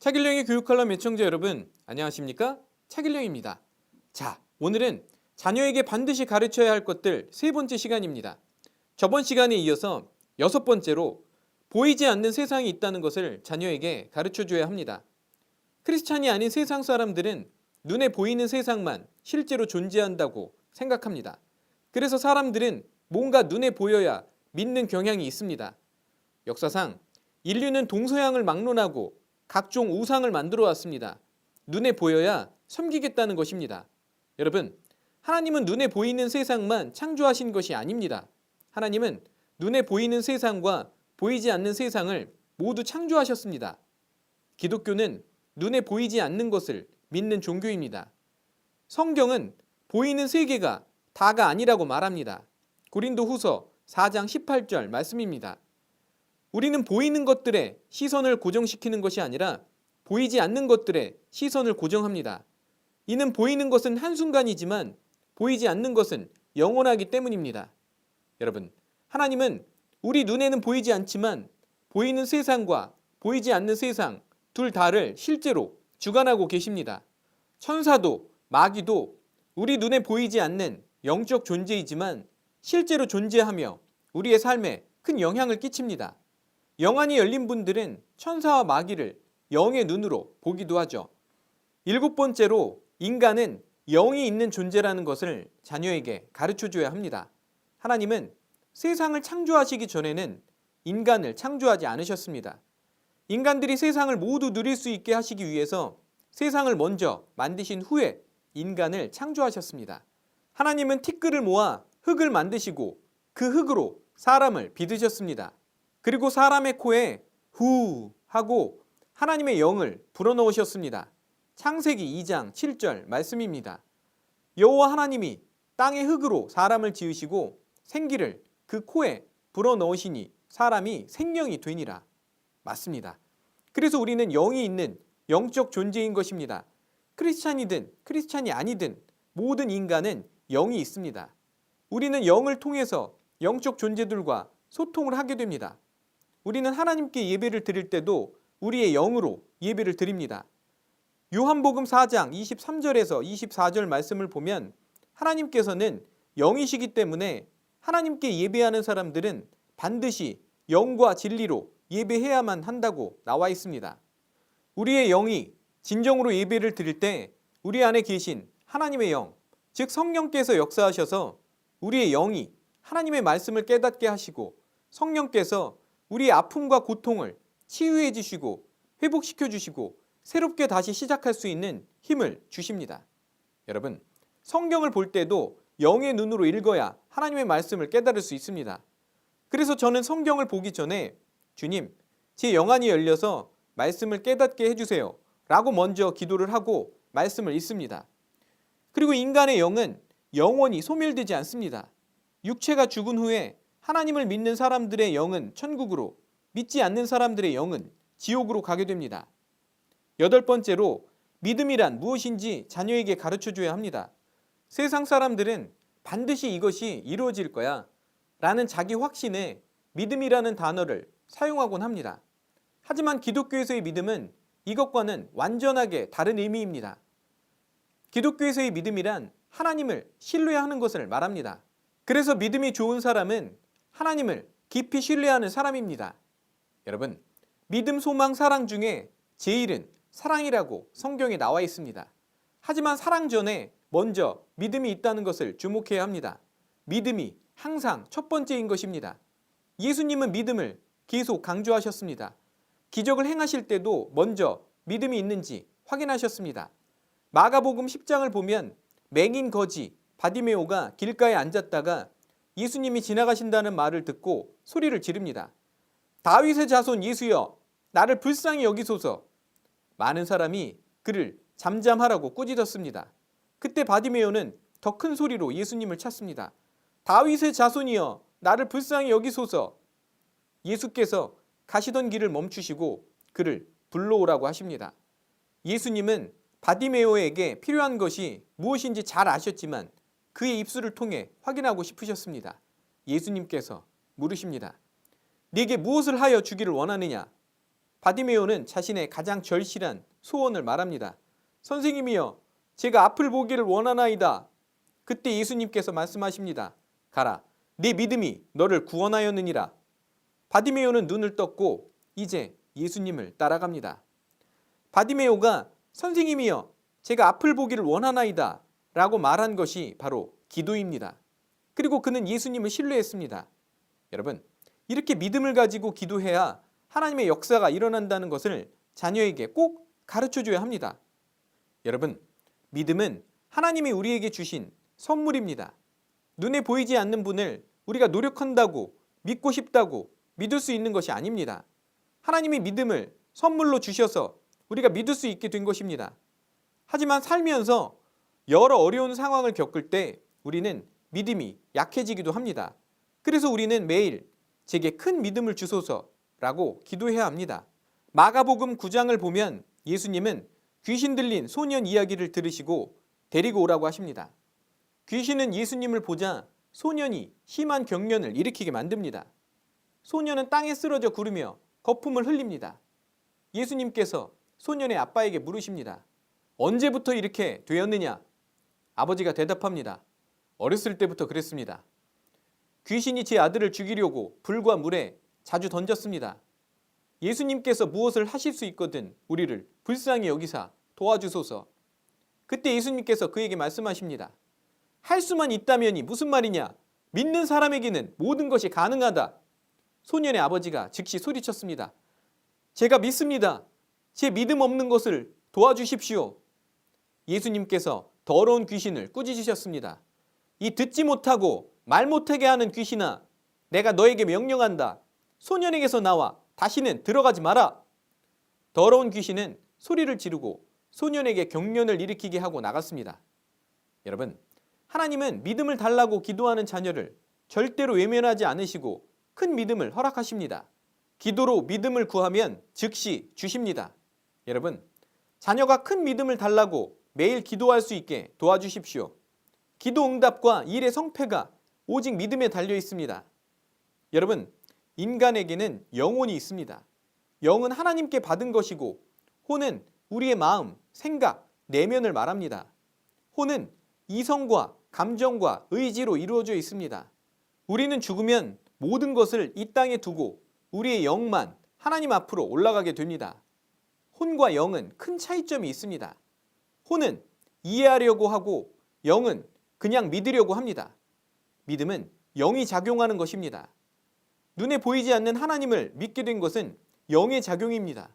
차길령의 교육칼럼 애청자 여러분, 안녕하십니까? 차길령입니다. 자, 오늘은 자녀에게 반드시 가르쳐야 할 것들 세 번째 시간입니다. 저번 시간에 이어서 여섯 번째로 보이지 않는 세상이 있다는 것을 자녀에게 가르쳐줘야 합니다. 크리스찬이 아닌 세상 사람들은 눈에 보이는 세상만 실제로 존재한다고 생각합니다. 그래서 사람들은 뭔가 눈에 보여야 믿는 경향이 있습니다. 역사상 인류는 동서양을 막론하고 각종 우상을 만들어 왔습니다. 눈에 보여야 섬기겠다는 것입니다. 여러분, 하나님은 눈에 보이는 세상만 창조하신 것이 아닙니다. 하나님은 눈에 보이는 세상과 보이지 않는 세상을 모두 창조하셨습니다. 기독교는 눈에 보이지 않는 것을 믿는 종교입니다. 성경은 보이는 세계가 다가 아니라고 말합니다. 고린도후서 4장 18절 말씀입니다. 우리는 보이는 것들에 시선을 고정시키는 것이 아니라 보이지 않는 것들에 시선을 고정합니다. 이는 보이는 것은 한순간이지만 보이지 않는 것은 영원하기 때문입니다. 여러분, 하나님은 우리 눈에는 보이지 않지만 보이는 세상과 보이지 않는 세상 둘 다를 실제로 주관하고 계십니다. 천사도 마귀도 우리 눈에 보이지 않는 영적 존재이지만 실제로 존재하며 우리의 삶에 큰 영향을 끼칩니다. 영안이 열린 분들은 천사와 마귀를 영의 눈으로 보기도 하죠. 일곱 번째로 인간은 영이 있는 존재라는 것을 자녀에게 가르쳐줘야 합니다. 하나님은 세상을 창조하시기 전에는 인간을 창조하지 않으셨습니다. 인간들이 세상을 모두 누릴 수 있게 하시기 위해서 세상을 먼저 만드신 후에 인간을 창조하셨습니다. 하나님은 티끌을 모아 흙을 만드시고 그 흙으로 사람을 빚으셨습니다. 그리고 사람의 코에 후 하고 하나님의 영을 불어넣으셨습니다. 창세기 2장 7절 말씀입니다. 여호와 하나님이 땅의 흙으로 사람을 지으시고 생기를 그 코에 불어넣으시니 사람이 생명이 되니라. 맞습니다. 그래서 우리는 영이 있는 영적 존재인 것입니다. 크리스찬이든 크리스찬이 아니든 모든 인간은 영이 있습니다. 우리는 영을 통해서 영적 존재들과 소통을 하게 됩니다. 우리는 하나님께 예배를 드릴 때도 우리의 영으로 예배를 드립니다. 요한복음 4장 23절에서 24절 말씀을 보면 하나님께서는 영이시기 때문에 하나님께 예배하는 사람들은 반드시 영과 진리로 예배해야만 한다고 나와 있습니다. 우리의 영이 진정으로 예배를 드릴 때 우리 안에 계신 하나님의 영, 즉 성령께서 역사하셔서 우리의 영이 하나님의 말씀을 깨닫게 하시고 성령께서 우리의 아픔과 고통을 치유해 주시고 회복시켜 주시고 새롭게 다시 시작할 수 있는 힘을 주십니다. 여러분, 성경을 볼 때도 영의 눈으로 읽어야 하나님의 말씀을 깨달을 수 있습니다. 그래서 저는 성경을 보기 전에 주님, 제 영안이 열려서 말씀을 깨닫게 해주세요 라고 먼저 기도를 하고 말씀을 읽습니다. 그리고 인간의 영은 영원히 소멸되지 않습니다. 육체가 죽은 후에 하나님을 믿는 사람들의 영은 천국으로, 믿지 않는 사람들의 영은 지옥으로 가게 됩니다. 여덟 번째로 믿음이란 무엇인지 자녀에게 가르쳐줘야 합니다. 세상 사람들은 반드시 이것이 이루어질 거야 라는 자기 확신에 믿음이라는 단어를 사용하곤 합니다. 하지만 기독교에서의 믿음은 이것과는 완전하게 다른 의미입니다. 기독교에서의 믿음이란 하나님을 신뢰하는 것을 말합니다. 그래서 믿음이 좋은 사람은 하나님을 깊이 신뢰하는 사람입니다. 여러분, 믿음, 소망, 사랑 중에 제일은 사랑이라고 성경에 나와 있습니다. 하지만 사랑 전에 먼저 믿음이 있다는 것을 주목해야 합니다. 믿음이 항상 첫 번째인 것입니다. 예수님은 믿음을 계속 강조하셨습니다. 기적을 행하실 때도 먼저 믿음이 있는지 확인하셨습니다. 마가복음 10장을 보면 맹인 거지 바디메오가 길가에 앉았다가 예수님이 지나가신다는 말을 듣고 소리를 지릅니다. 다윗의 자손 예수여, 나를 불쌍히 여기소서. 많은 사람이 그를 잠잠하라고 꾸짖었습니다. 그때 바디메오는 더 큰 소리로 예수님을 찾습니다. 다윗의 자손이여, 나를 불쌍히 여기소서. 예수께서 가시던 길을 멈추시고 그를 불러오라고 하십니다. 예수님은 바디메오에게 필요한 것이 무엇인지 잘 아셨지만 그의 입술을 통해 확인하고 싶으셨습니다. 예수님께서 물으십니다. 네게 무엇을 하여 주기를 원하느냐? 바디메오는 자신의 가장 절실한 소원을 말합니다. 선생님이여, 제가 앞을 보기를 원하나이다. 그때 예수님께서 말씀하십니다. 가라, 네 믿음이 너를 구원하였느니라. 바디메오는 눈을 떴고 이제 예수님을 따라갑니다. 바디메오가 선생님이여, 제가 앞을 보기를 원하나이다 라고 말한 것이 바로 기도입니다. 그리고 그는 예수님을 신뢰했습니다. 여러분, 이렇게 믿음을 가지고 기도해야 하나님의 역사가 일어난다는 것을 자녀에게 꼭 가르쳐줘야 합니다. 여러분, 믿음은 하나님이 우리에게 주신 선물입니다. 눈에 보이지 않는 분을 우리가 노력한다고, 믿고 싶다고 믿을 수 있는 것이 아닙니다. 하나님이 믿음을 선물로 주셔서 우리가 믿을 수 있게 된 것입니다. 하지만 살면서 여러 어려운 상황을 겪을 때 우리는 믿음이 약해지기도 합니다. 그래서 우리는 매일 제게 큰 믿음을 주소서라고 기도해야 합니다. 마가복음 9장을 보면 예수님은 귀신 들린 소년 이야기를 들으시고 데리고 오라고 하십니다. 귀신은 예수님을 보자 소년이 심한 경련을 일으키게 만듭니다. 소년은 땅에 쓰러져 구르며 거품을 흘립니다. 예수님께서 소년의 아빠에게 물으십니다. 언제부터 이렇게 되었느냐? 아버지가 대답합니다. 어렸을 때부터 그랬습니다. 귀신이 제 아들을 죽이려고 불과 물에 자주 던졌습니다. 예수님께서 무엇을 하실 수 있거든 우리를 불쌍히 여기사 도와주소서. 그때 예수님께서 그에게 말씀하십니다. 할 수만 있다면이 무슨 말이냐? 믿는 사람에게는 모든 것이 가능하다. 소년의 아버지가 즉시 소리쳤습니다. 제가 믿습니다. 제 믿음 없는 것을 도와주십시오. 예수님께서 더러운 귀신을 꾸짖으셨습니다. 이 듣지 못하고 말 못하게 하는 귀신아, 내가 너에게 명령한다. 소년에게서 나와 다시는 들어가지 마라. 더러운 귀신은 소리를 지르고 소년에게 경련을 일으키게 하고 나갔습니다. 여러분, 하나님은 믿음을 달라고 기도하는 자녀를 절대로 외면하지 않으시고 큰 믿음을 허락하십니다. 기도로 믿음을 구하면 즉시 주십니다. 여러분, 자녀가 큰 믿음을 달라고 매일 기도할 수 있게 도와주십시오. 기도 응답과 일의 성패가 오직 믿음에 달려 있습니다. 여러분, 인간에게는 영혼이 있습니다. 영은 하나님께 받은 것이고 혼은 우리의 마음, 생각, 내면을 말합니다. 혼은 이성과 감정과 의지로 이루어져 있습니다. 우리는 죽으면 모든 것을 이 땅에 두고 우리의 영만 하나님 앞으로 올라가게 됩니다. 혼과 영은 큰 차이점이 있습니다. 혼은 이해하려고 하고 영은 그냥 믿으려고 합니다. 믿음은 영이 작용하는 것입니다. 눈에 보이지 않는 하나님을 믿게 된 것은 영의 작용입니다.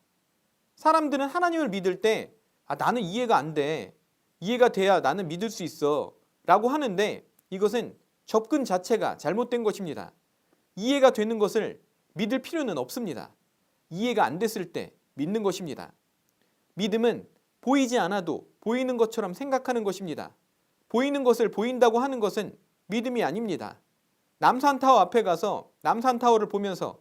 사람들은 하나님을 믿을 때 나는 이해가 안 돼. 이해가 돼야 나는 믿을 수 있어. 라고 하는데 이것은 접근 자체가 잘못된 것입니다. 이해가 되는 것을 믿을 필요는 없습니다. 이해가 안 됐을 때 믿는 것입니다. 믿음은 보이지 않아도 보이는 것처럼 생각하는 것입니다. 보이는 것을 보인다고 하는 것은 믿음이 아닙니다. 남산타워 앞에 가서 남산타워를 보면서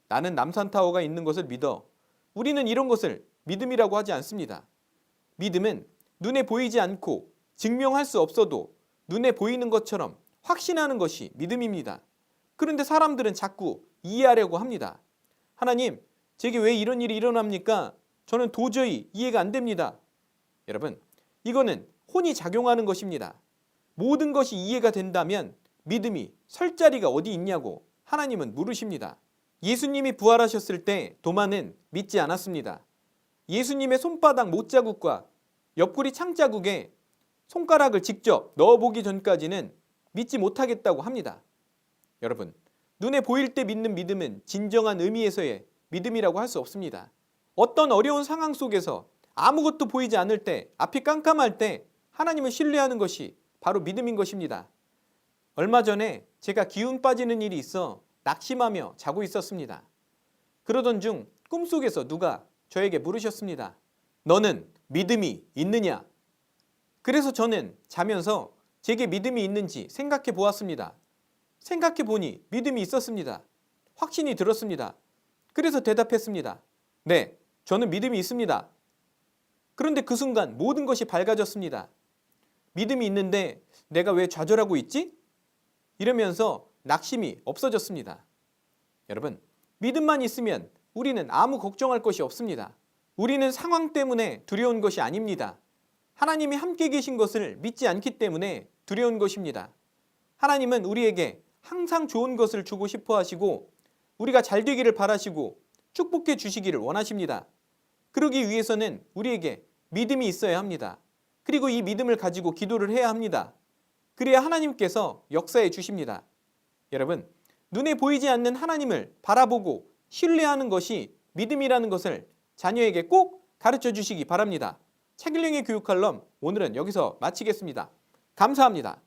나는 남산타워가 있는 것을 믿어. 우리는 이런 것을 믿음이라고 하지 않습니다. 믿음은 눈에 보이지 않고 증명할 수 없어도 눈에 보이는 것처럼 확신하는 것이 믿음입니다. 그런데 사람들은 자꾸 이해하려고 합니다. 하나님, 제게 왜 이런 일이 일어납니까? 저는 도저히 이해가 안 됩니다. 여러분, 이거는 혼이 작용하는 것입니다. 모든 것이 이해가 된다면 믿음이 설 자리가 어디 있냐고 하나님은 물으십니다. 예수님이 부활하셨을 때 도마는 믿지 않았습니다. 예수님의 손바닥 못자국과 옆구리 창자국에 손가락을 직접 넣어보기 전까지는 믿지 못하겠다고 합니다. 여러분, 눈에 보일 때 믿는 믿음은 진정한 의미에서의 믿음이라고 할 수 없습니다. 어떤 어려운 상황 속에서 아무것도 보이지 않을 때, 앞이 깜깜할 때 하나님을 신뢰하는 것이 바로 믿음인 것입니다. 얼마 전에 제가 기운 빠지는 일이 있어 낙심하며 자고 있었습니다. 그러던 중 꿈속에서 누가 저에게 물으셨습니다. 너는 믿음이 있느냐? 그래서 저는 자면서 제게 믿음이 있는지 생각해 보았습니다. 생각해 보니 믿음이 있었습니다. 확신이 들었습니다. 그래서 대답했습니다. 네, 저는 믿음이 있습니다. 그런데 그 순간 모든 것이 밝아졌습니다. 믿음이 있는데 내가 왜 좌절하고 있지? 이러면서 낙심이 없어졌습니다. 여러분, 믿음만 있으면 우리는 아무 걱정할 것이 없습니다. 우리는 상황 때문에 두려운 것이 아닙니다. 하나님이 함께 계신 것을 믿지 않기 때문에 두려운 것입니다. 하나님은 우리에게 항상 좋은 것을 주고 싶어 하시고 우리가 잘 되기를 바라시고 축복해 주시기를 원하십니다. 그러기 위해서는 우리에게 믿음이 있어야 합니다. 그리고 이 믿음을 가지고 기도를 해야 합니다. 그래야 하나님께서 역사해 주십니다. 여러분, 눈에 보이지 않는 하나님을 바라보고 신뢰하는 것이 믿음이라는 것을 자녀에게 꼭 가르쳐 주시기 바랍니다. 차길령의 교육칼럼 오늘은 여기서 마치겠습니다. 감사합니다.